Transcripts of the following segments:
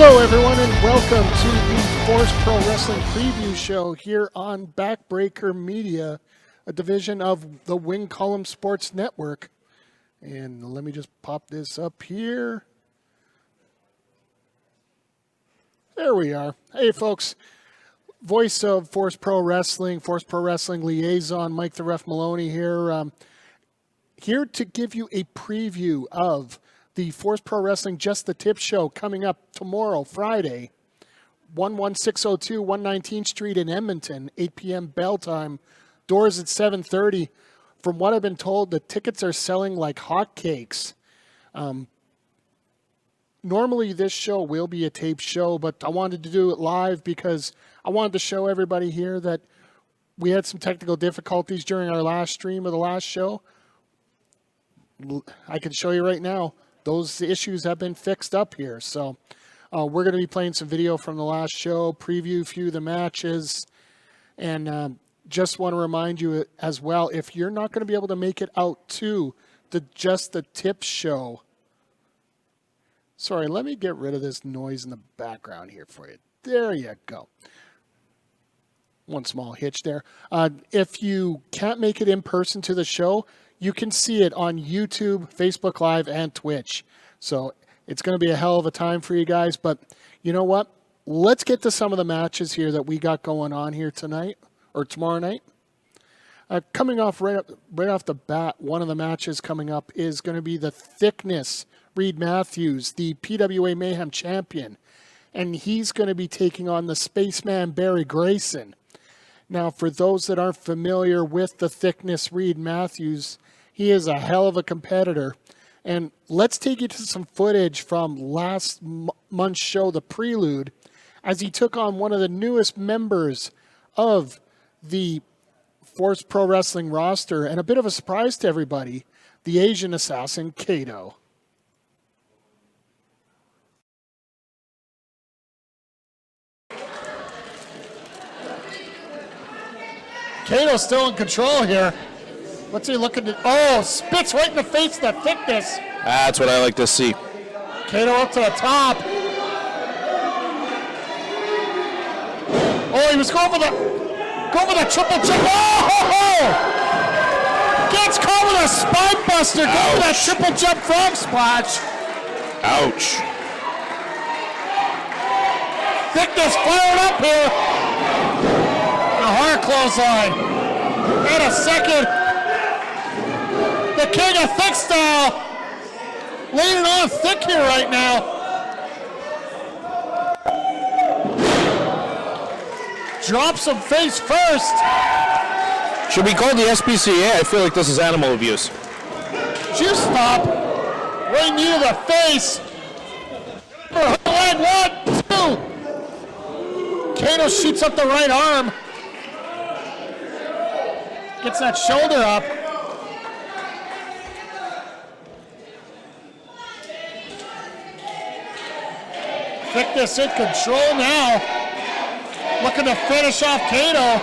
Hello, everyone, and welcome to the Force Pro Wrestling Preview Show here on Backbreaker Media, a division of the Wing Column Sports Network. And let me just pop this up here. There we are. Hey, folks. Voice of Force Pro Wrestling Liaison, Mike the Ref Malowany here. Here to give you a preview of the Force Pro Wrestling Just the Tip show coming up tomorrow, Friday, 11602 119th Street in Edmonton, 8 p.m. bell time. Doors at 7:30. From what I've been told, the tickets are selling like hotcakes. Normally this show will be a taped show, but I wanted to do it live because I wanted to show everybody here that we had some technical difficulties during our last stream of the last show. I can show you right now. Those issues have been fixed up here. So we're going to be playing some video from the last show, preview a few of the matches, and just want to remind you as well, if you're not going to be able to make it out to the Just the Tip show. Sorry, let me get rid of this noise in the background here for you. There you go. One small hitch there. If you can't make it in person to the show, you can see it on YouTube, Facebook Live, and Twitch. So it's going to be a hell of a time for you guys. But you know what? Let's get to some of the matches here that we got going on here tonight or tomorrow night. Coming off right off the bat, one of the matches coming up is going to be the Thickness Reed Matthews, the PWA Mayhem champion. And he's going to be taking on the Spaceman Barry Grayson. Now, for those that aren't familiar with the Thickness Reed Matthews, he is a hell of a competitor. And let's take you to some footage from last month's show, The Prelude, as he took on one of the newest members of the Force Pro Wrestling roster, and a bit of a surprise to everybody, the Asian assassin, Kato. Kato's still in control here. What's he looking to? Oh, spits right in the face of the Thickness. That's what I like to see. Kato up to the top. Oh, he was going for the triple jump. Oh! Gets caught with a spine buster. Go for that triple jump frog splash. Ouch. Thickness fired up here. A hard clothesline. And a second. The King of Thick style. Laying it on thick here right now. Drops him face first. Should be called the SPCA. I feel like this is animal abuse. Juice stop. Right knee to the face. Leg, 1, 2. Kato shoots up the right arm. Gets that shoulder up. Thickness in control now. Looking to finish off Kato.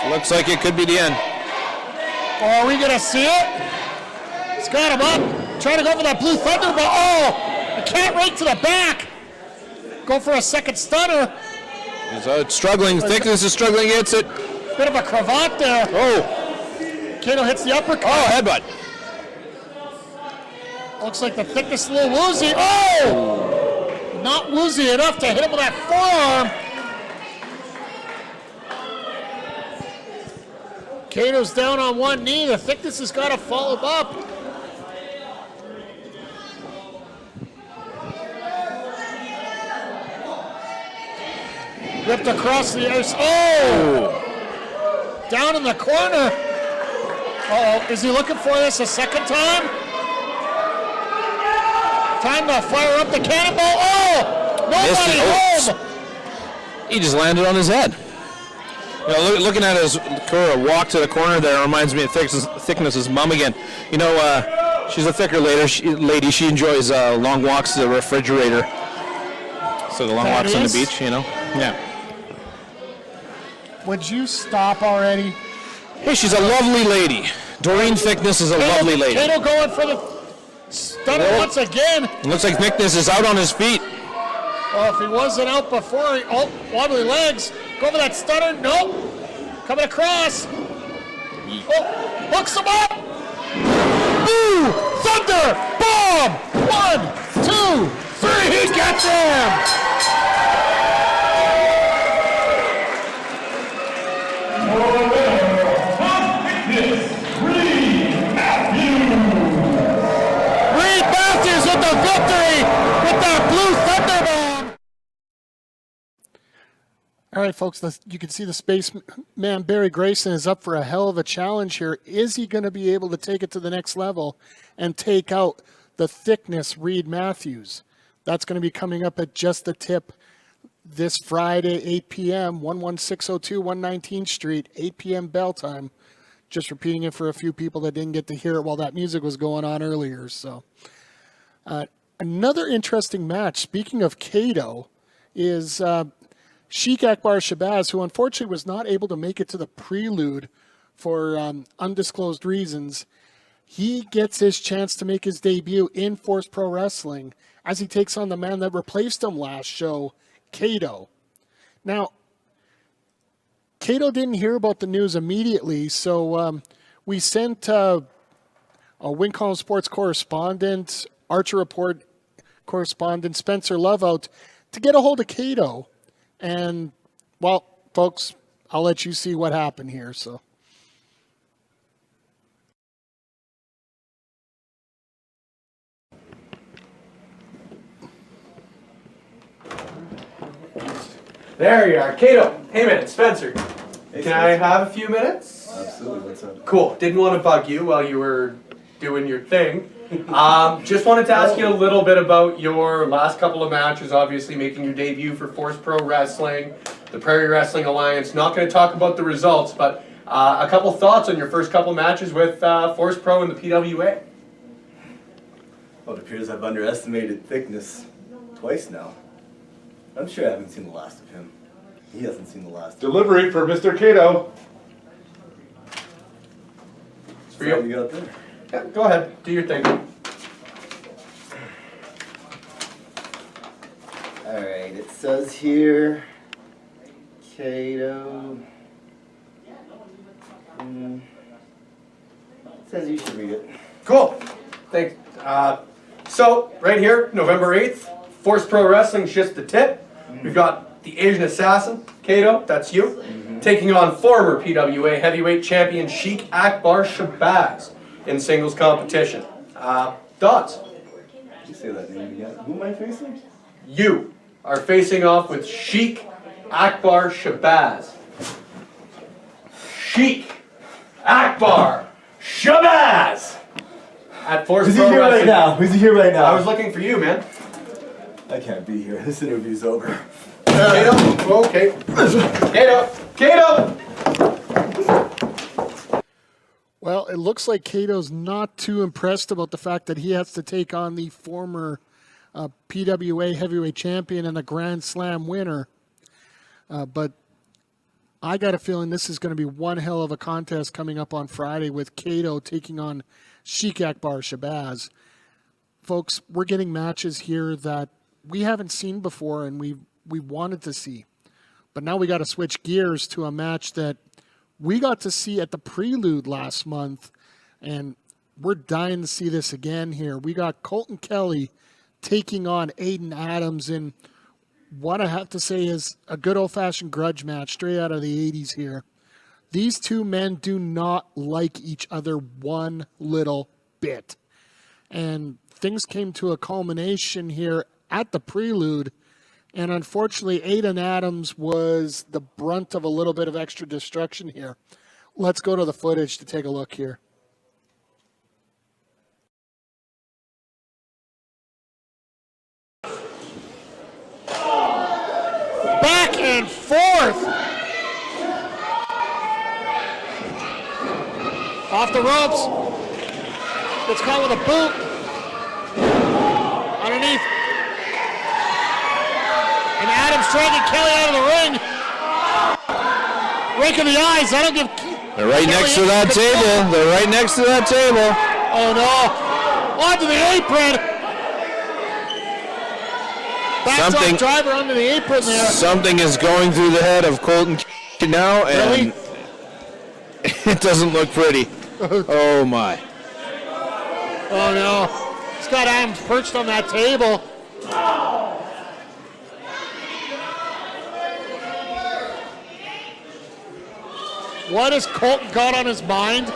Looks like it could be the end. Oh, are we going to see it? He's got him up. Trying to go for that Blue Thunder, but oh! A cat right to the back. Go for a second stunner. He's struggling. Thickness is struggling against it. Bit of a cravat there. Oh. Kato hits the uppercut. Oh, headbutt. Looks like the Thickness a little woozy. Oh! Not woozy enough to hit him with that forearm. Kato's down on one knee. The Thickness has got to follow up. Ripped across the ice. Oh! Down in the corner. Uh-oh, is he looking for this a second time? Time to fire up the cannonball. Oh! Nobody home! He just landed on his head. You know, looking at his walk to the corner there reminds me of Thickness's mom again. You know, she's a thicker lady. She enjoys long walks to the refrigerator. So the long walks on the beach, you know? Yeah. Would you stop already? Hey, she's a lovely lady. Doreen Thickness is a lovely lady. Kato going for the stunner once again. It looks like Thickness is out on his feet. Well, if he wasn't out before, wobbly legs. Go for that stunner. Nope. Coming across. Oh, hooks him up. Ooh, thunder, bomb. 1, 2, 3. He gets him. Reed Matthews with the victory with that blue thunder bomb. All right, folks, you can see the spaceman Barry Grayson is up for a hell of a challenge here. Is he going to be able to take it to the next level and take out the thickness Reed Matthews? That's going to be coming up at just the tip this Friday, 8 p.m., 11602 119th Street, 8 p.m. bell time. Just repeating it for a few people that didn't get to hear it while that music was going on earlier. So, another interesting match, speaking of Kato, is Sheik Akbar Shabazz, who unfortunately was not able to make it to the Prelude for undisclosed reasons. He gets his chance to make his debut in Force Pro Wrestling as he takes on the man that replaced him last show, Kato. Now, Kato didn't hear about the news immediately, so we sent a Win Column Sports correspondent, Archer Report correspondent, Spencer Love out to get a hold of Kato. And, well, folks, I'll let you see what happened here. So, there you are, Kato. Hey man, it's Spencer. Hey, Can I have a few minutes? Absolutely, what's up? Cool. Didn't want to bug you while you were doing your thing. Just wanted to ask you a little bit about your last couple of matches, obviously making your debut for Force Pro Wrestling, the Prairie Wrestling Alliance. Not going to talk about the results, but a couple thoughts on your first couple matches with Force Pro and the PWA. Well, it appears I've underestimated thickness twice now. I'm sure I haven't seen the last of him. He hasn't seen the last of him. Delivery for Mr. Kato. It's for you. You got there? Yeah, go ahead. Do your thing. Alright, it says here, Kato. It says you should read it. Cool. Thanks. So, right here, November 8th, Force Pro Wrestling's just the tip. We've got the Asian Assassin, Kato, that's you, taking on former PWA heavyweight champion Sheik Akbar Shabazz in singles competition. Thoughts? Did you say that name again? Who am I facing? You are facing off with Sheik Akbar Shabazz. Sheik Akbar Shabazz! At Force Who's he Pro here Wrestling. right now? Who's he here right now? I was looking for you, man. I can't be here. This interview's over. Kato, okay. Kato! well, it looks like Kato's not too impressed about the fact that he has to take on the former PWA heavyweight champion and the Grand Slam winner. But I got a feeling this is going to be one hell of a contest coming up on Friday with Kato taking on Sheik Akbar Shabazz. Folks, we're getting matches here that we haven't seen before and we wanted to see. But now we got to switch gears to a match that we got to see at the Prelude last month, and we're dying to see this again here. We got Colton Kelly taking on Aiden Adams in what I have to say is a good old-fashioned grudge match straight out of the 80s here. These two men do not like each other one little bit. And things came to a culmination here at the Prelude, and unfortunately Aiden Adams was the brunt of a little bit of extra destruction here. Let's go to the footage to take a look here. Back and forth. Off the ropes. Gets caught with a boot. Underneath. And Adams trying to get Kelly out of the ring. Rake in the eyes. I don't give. They're right next to that table. They're right next to that table. Oh no. Onto the apron. Backdrop driver under the apron there. Something is going through the head of Colton now, and it doesn't look pretty. Oh my. Oh no. Scott Adams perched on that table. What has Colton got on his mind?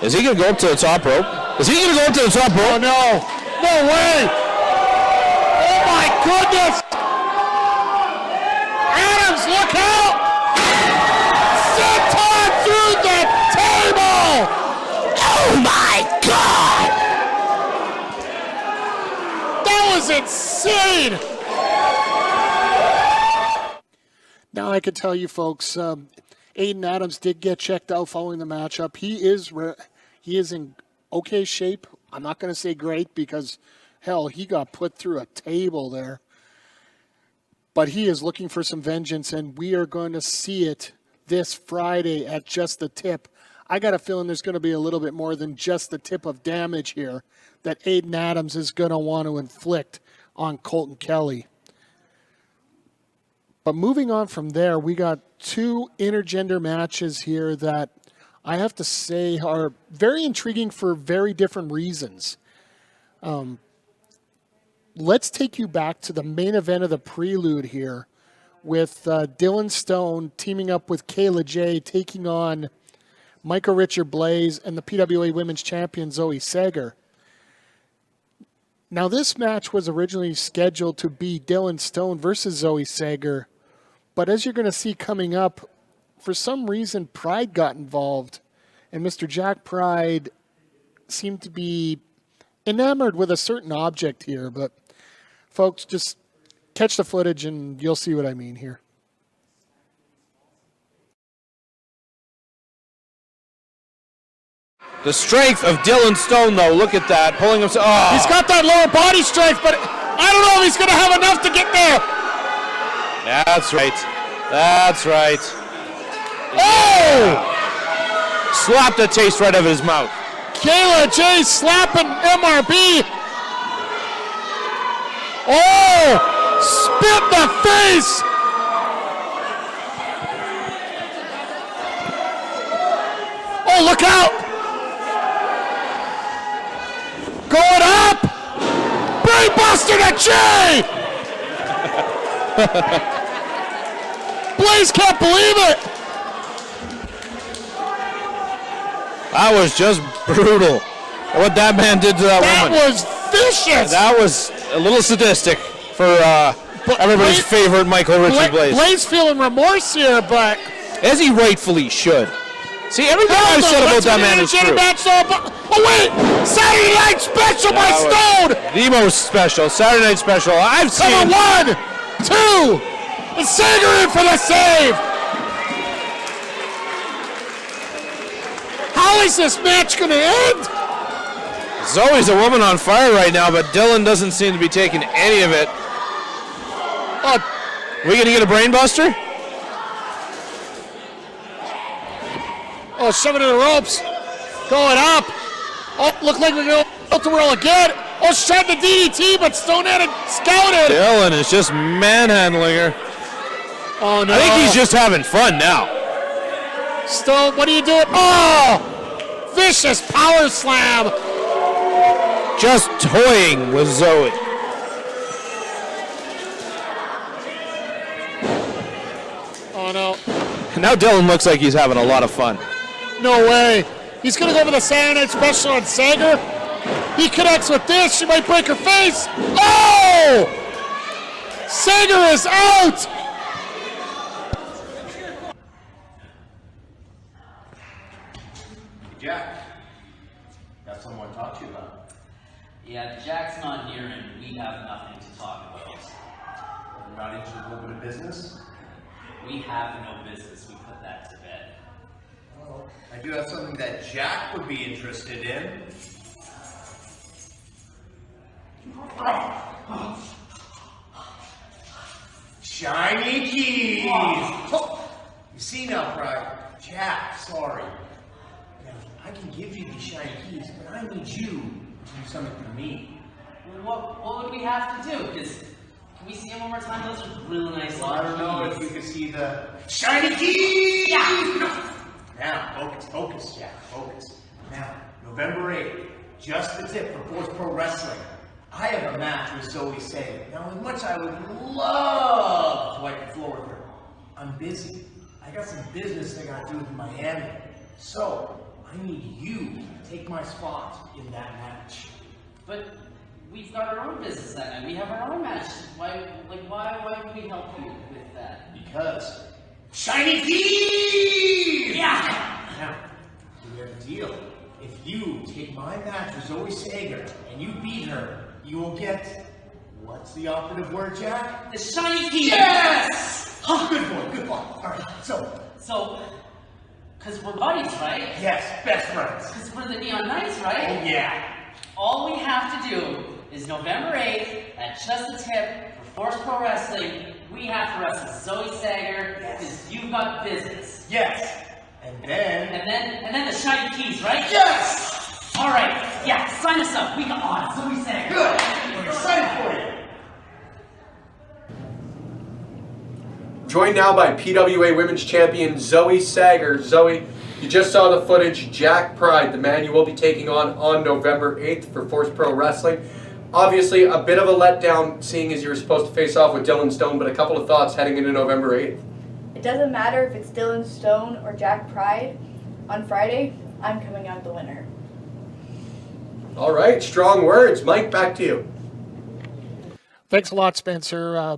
Is he going to go up to the top rope? Is he going to go up to the top rope? Oh no. No way. Oh my goodness. Adams, look out. Senton through the table. Oh my God. That was insane. Now I can tell you folks, Aiden Adams did get checked out following the matchup. He is in okay shape. I'm not going to say great because, hell, he got put through a table there. But he is looking for some vengeance, and we are going to see it this Friday at Just the Tip. I got a feeling there's going to be a little bit more than just the tip of damage here that Aiden Adams is going to want to inflict on Colton Kelly. But moving on from there, we got two intergender matches here that I have to say are very intriguing for very different reasons. Let's take you back to the main event of the Prelude here with Dylan Stone teaming up with Kayla J, taking on Michael Richard Blaze and the PWA Women's Champion Zoe Sager. Now, this match was originally scheduled to be Dylan Stone versus Zoe Sager, but as you're going to see coming up, for some reason, Pride got involved, and Mr. Jack Pride seemed to be enamored with a certain object here. But, folks, just catch the footage and you'll see what I mean here. The strength of Dylan Stone, though. Look at that. Pulling himself. Oh. He's got that lower body strength, but I don't know if he's going to have enough to get there. That's right. That's right. Oh! Slapped the taste right out of his mouth. Kayla J slapping MRB. Oh! Spit in the face! Oh, look out! Going up! Brainbuster to Jay! Blaze can't believe it! That was just brutal. What that man did to that woman. That was vicious! That was a little sadistic for everybody's favorite Michael Richard Blaze. Blaze feeling remorse here, but... As he rightfully should. See, everything I said about that man is true. Oh, wait! Saturday Night Special by Stone! The most special. Saturday Night Special I've seen. Come on, 1, 2, and Sager in for the save! How is this match going to end? Zoe's a woman on fire right now, but Dylan doesn't seem to be taking any of it. Oh, we going to get a brain buster? Oh, shoving to the ropes. Going up. Oh, look like we're going to roll again. Oh, shot the DDT, but Stone had it scouted. Dylan is just manhandling her. Oh, no. I think he's just having fun now. Stone, what are you doing? Oh! Vicious power slam. Just toying with Zoe. Oh, no. Now Dylan looks like he's having a lot of fun. No way. He's going to go for the Saturday Night Special on Sager. He connects with this. She might break her face. Oh! Sager is out! Jack, got someone to talk to you about. Yeah, Jack's not here and we have nothing to talk about. We're not into a little bit of business. We have no business, we put that to bed. I do have something that Jack would be interested in. Shiny keys! Oh, you see now, Pride, Jack, sorry. Now, I can give you these shiny keys, but I need you to do something for me. What would we have to do? Because can we see them one more time? Those are really nice. Well, I don't know if you can see the shiny keys. Yeah. Now, focus, Jack, focus. Now, November 8th, just the tip for Force Pro Wrestling. I have a match with Zoe Sagan. Now, as much I would love to wipe the floor with her, I'm busy. I got some business I got to do with Miami. So, I need you to take my spot in that match. But we've got our own business that night. We have our own match. Why would we help you with that? Because shiny keys! Yeah! Now, we have a deal. If you take my match with Zoe Sager and you beat her, you will get, what's the operative word, Jack? The shiny key! Yes! Oh, good boy. All right, So, because we're buddies, right? yes, best friends. Because we're the Neon Knights, right? Oh, yeah. All we have to do is November 8th at Just the Tip for Force Pro Wrestling. We have to wrestle Zoe Sager because you've got business. Yes. And then the shiny keys, right? Yes! All right. Yeah, sign us up. We got Zoe Sager. Good. We're excited for you. Joined now by PWA Women's Champion Zoe Sager. Zoe, you just saw the footage. Jack Pride, the man you will be taking on November 8th for Force Pro Wrestling. Obviously, a bit of a letdown seeing as you were supposed to face off with Dylan Stone, but a couple of thoughts heading into November 8th. It doesn't matter if it's Dylan Stone or Jack Pride. On Friday, I'm coming out the winner. All right, strong words. Mike, back to you. Thanks a lot, Spencer.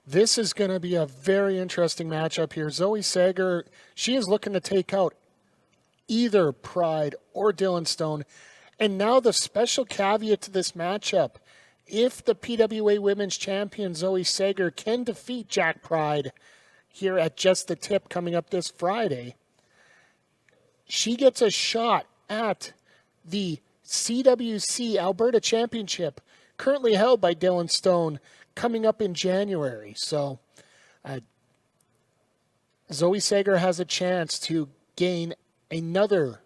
This is going to be a very interesting matchup here. Zoe Sager, she is looking to take out either Pride or Dylan Stone. And now the special caveat to this matchup, if the PWA Women's Champion Zoe Sager can defeat Jack Pride here at Just the Tip coming up this Friday, she gets a shot at the CWC Alberta Championship, currently held by Dylan Stone, coming up in January. So Zoe Sager has a chance to gain another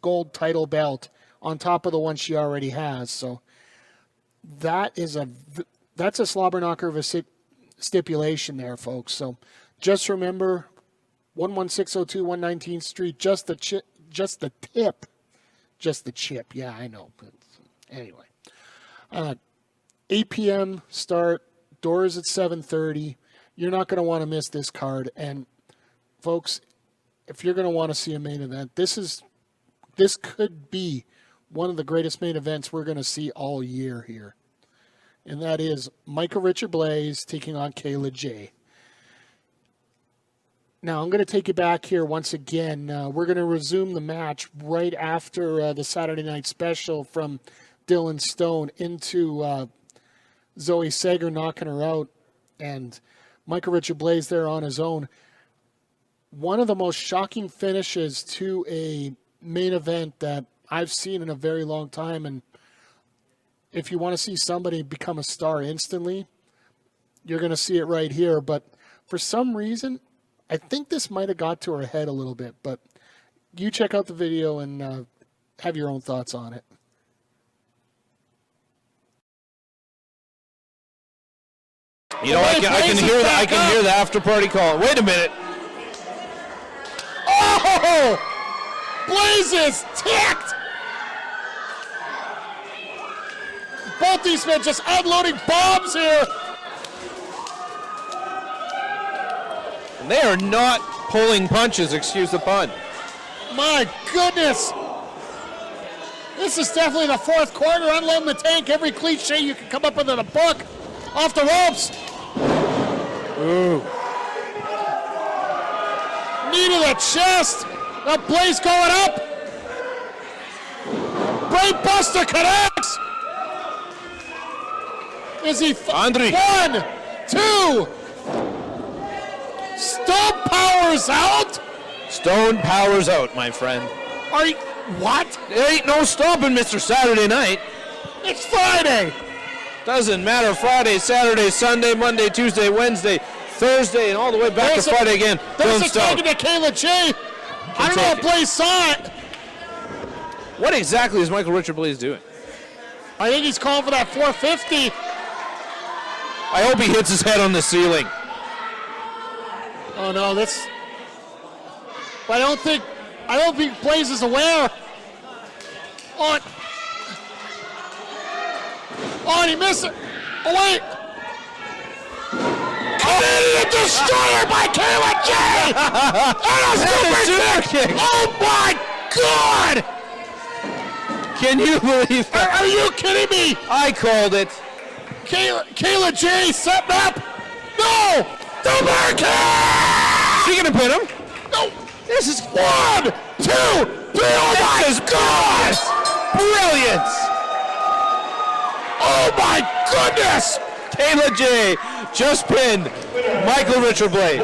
gold title belt on top of the one she already has. So that's a slobber knocker of a stipulation there, folks. So just remember 11602 119th Street, just the chip. Yeah, I know. But anyway, 8 p.m. start, doors at 7:30. You're not going to want to miss this card. And folks, if you're going to want to see a main event, this could be one of the greatest main events we're going to see all year here. And that is Michael Richard Blaze taking on Kayla J. Now, I'm going to take you back here once again. We're going to resume the match right after the Saturday night special from Dylan Stone into Zoe Sager knocking her out and Michael Richard Blaze there on his own. One of the most shocking finishes to a main event that I've seen in a very long time. And if you want to see somebody become a star instantly, you're going to see it right here. But for some reason, I think this might have got to her head a little bit. But you check out the video and have your own thoughts on it. You know, I can hear the after party call. Wait a minute. Oh! Blaze is ticked! Both these men just unloading bombs here. And they are not pulling punches, excuse the pun. My goodness. This is definitely the fourth quarter, unloading the tank. Every cliche you can come up with in a book. Off the ropes. Ooh. Knee to the chest. The Blaze going up. Brain Buster connects. Is he? Andre. 1, 2. Stone powers out. Stone powers out, my friend. Are you? What? There ain't no stopping Mr. Saturday Night. It's Friday. Doesn't matter. Friday, Saturday, Sunday, Monday, Tuesday, Wednesday, Thursday, and all the way back to Friday again. There's Dylan a Stone. target to Kayla J. I don't know if Blaze saw it. What exactly is Michael Richard Blaze doing? I think he's calling for that 450. I hope he hits his head on the ceiling. Oh no, this. But I don't think Blaze is aware. Oh, and he missed it. Oh wait. Canadian Destroyer by Kayla J. And a super kick. Oh my God! Can you believe that? Are you kidding me? I called it. Kayla J setting up. No! Double kick! Is he gonna pin him? No! This is 1, 2, 3. Oh my God! Brilliant! Oh my goodness! Kayla J just pinned Michael Richard Blaze.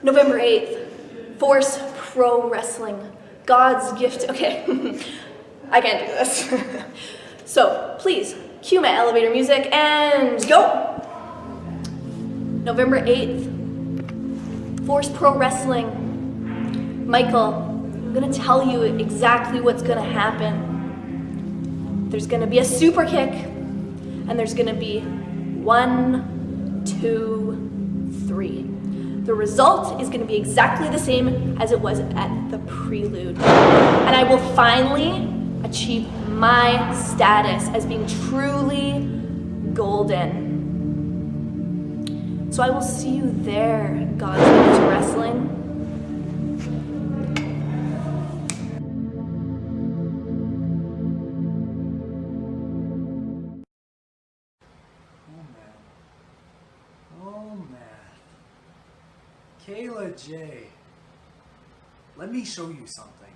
November 8th, Force Pro Wrestling, God's gift. Okay, I can't do this. So please cue my elevator music and go. November 8th, Force Pro Wrestling. Michael, I'm gonna tell you exactly what's gonna happen. There's gonna be a super kick, and there's gonna be 1, 2, 3. The result is gonna be exactly the same as it was at the Prelude. And I will finally achieve my status as being truly golden. So I will see you there, God's gift to wrestling. Oh man. Kayla J. Let me show you something.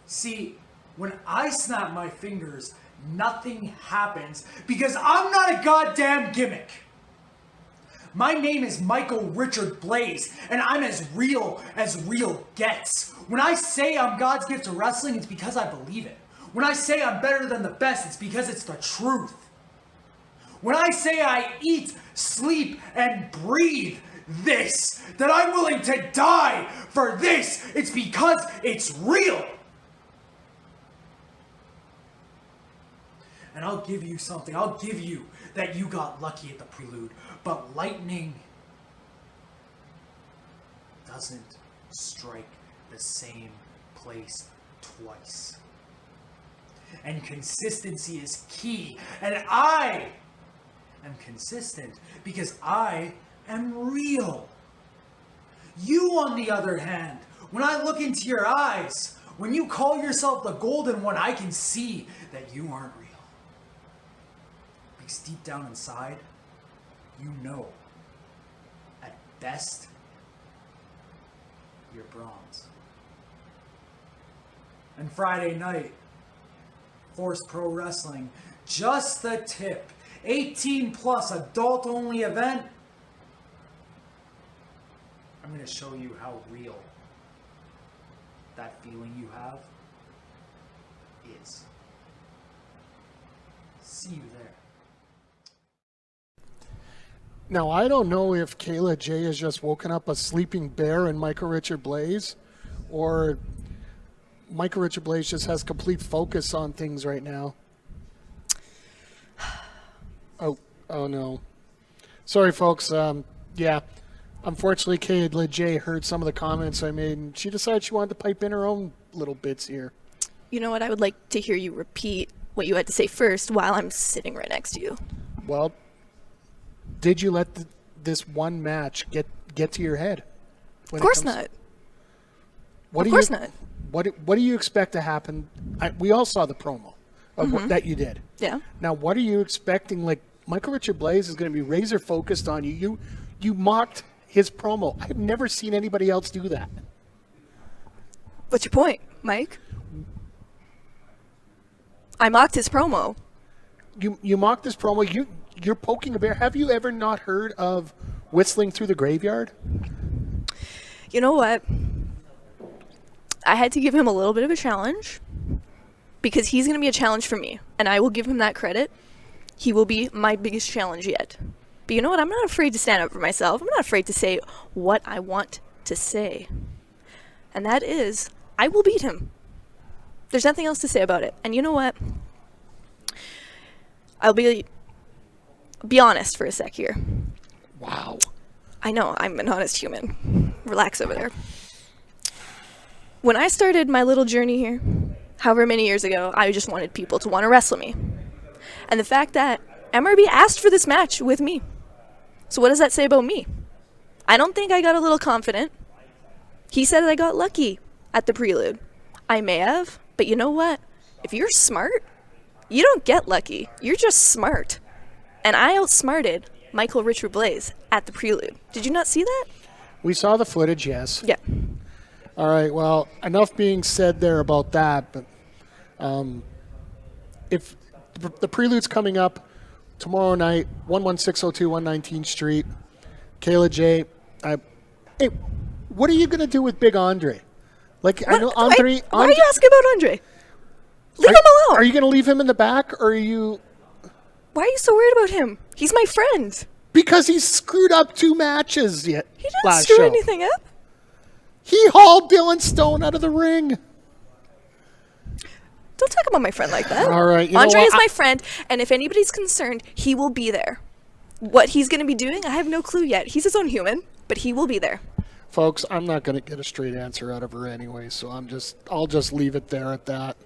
See, when I snap my fingers, nothing happens because I'm not a goddamn gimmick. My name is Michael Richard Blaze, and I'm as real gets. When I say I'm God's gift to wrestling, it's because I believe it. When I say I'm better than the best, it's because it's the truth. When I say I eat, sleep, and breathe this, that I'm willing to die for this, it's because it's real. And I'll give you something. I'll give you that you got lucky at the Prelude. But lightning doesn't strike the same place twice. And consistency is key. And I am consistent because I am real. You, on the other hand, when I look into your eyes, when you call yourself the golden one, I can see that you aren't real. Because deep down inside, you know, at best, you're bronze. And Friday night, Force Pro Wrestling, just the tip, 18 plus adult only event. I'm going to show you how real that feeling you have is. See you there. Now, I don't know if Kayla J has just woken up a sleeping bear in Michael Richard Blaze, or Michael Richard Blaze just has complete focus on things right now. Oh no. Sorry, folks. Yeah. Unfortunately, Kayla J heard some of the comments I made, and she decided she wanted to pipe in her own little bits here. You know what? I would like to hear you repeat what you had to say first while I'm sitting right next to you. Well, did you let this one match get to your head? Of course not. Of course not. What do you expect to happen? We all saw the promo of what, that you did. Yeah. Now, what are you expecting? Like, Michael Richard Blaze is going to be razor focused on you. You mocked his promo. I've never seen anybody else do that. What's your point, Mike? I mocked his promo. You mocked his promo. You're poking a bear. Have you ever not heard of whistling through the graveyard? You know what? I had to give him a little bit of a challenge because he's going to be a challenge for me, and I will give him that credit. He will be my biggest challenge yet. But you know what? I'm not afraid to stand up for myself. I'm not afraid to say what I want to say. And that is, I will beat him. There's nothing else to say about it. And you know what? I'll be honest for a sec here. Wow. I know, I'm an honest human. Relax over there. When I started my little journey here, however many years ago, I just wanted people to want to wrestle me. And the fact that MRB asked for this match with me. So what does that say about me? I don't think I got a little confident. He said I got lucky at the Prelude. I may have, but you know what? If you're smart, you don't get lucky. You're just smart. And I outsmarted Michael Richard Blaze at the Prelude. Did you not see that? We saw the footage, yes. Yeah. All right, well, enough being said there about that, but if the Prelude's coming up tomorrow night, 11602 119th Street, Kayla J. Hey, what are you going to do with Big Andre? Like, I know Andre... Why are you asking about Andre? Leave him alone. Are you going to leave him in the back, or are you... Why are you so worried about him? He's my friend. Because he screwed up 2 matches yet. He didn't screw anything up. He hauled Dylan Stone out of the ring. Don't talk about my friend like that. All right. Andre is my friend, and if anybody's concerned, he will be there. What he's going to be doing, I have no clue yet. He's his own human, but he will be there. Folks, I'm not going to get a straight answer out of her anyway, so I'll just leave it there at that.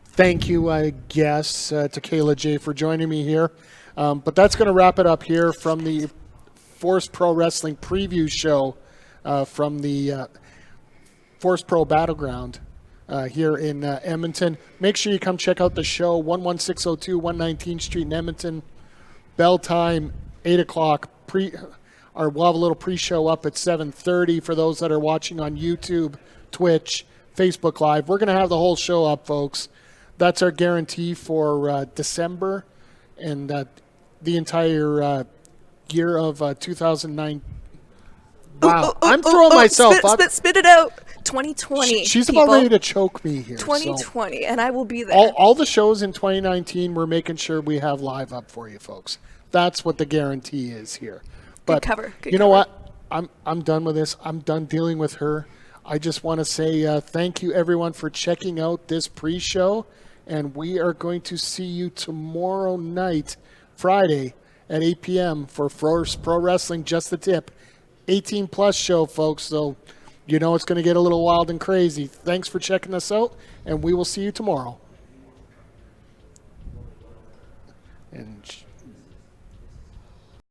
Thank you, I guess, to Kayla J for joining me here. But that's going to wrap it up here from the Force Pro Wrestling preview show from the Force Pro Battleground here in Edmonton. Make sure you come check out the show, 11602 119th Street in Edmonton. Bell time, 8 o'clock. We'll have a little pre-show up at 7:30 for those that are watching on YouTube, Twitch, Facebook Live. We're going to have the whole show up, folks. That's our guarantee for December and the entire year of 2009. Wow, I'm throwing myself up. Spit it out. 2020. She's people. about ready to choke me here. 2020, and I will be there. All the shows in 2019, we're making sure we have live up for you, folks. That's what the guarantee is here. But Good cover. you know what? I'm done with this. I'm done dealing with her. I just want to say thank you, everyone, for checking out this pre-show. And we are going to see you tomorrow night, Friday, at 8 p.m. for Force Pro Wrestling Just the Tip. 18-plus show, folks, so you know it's going to get a little wild and crazy. Thanks for checking us out, and we will see you tomorrow. And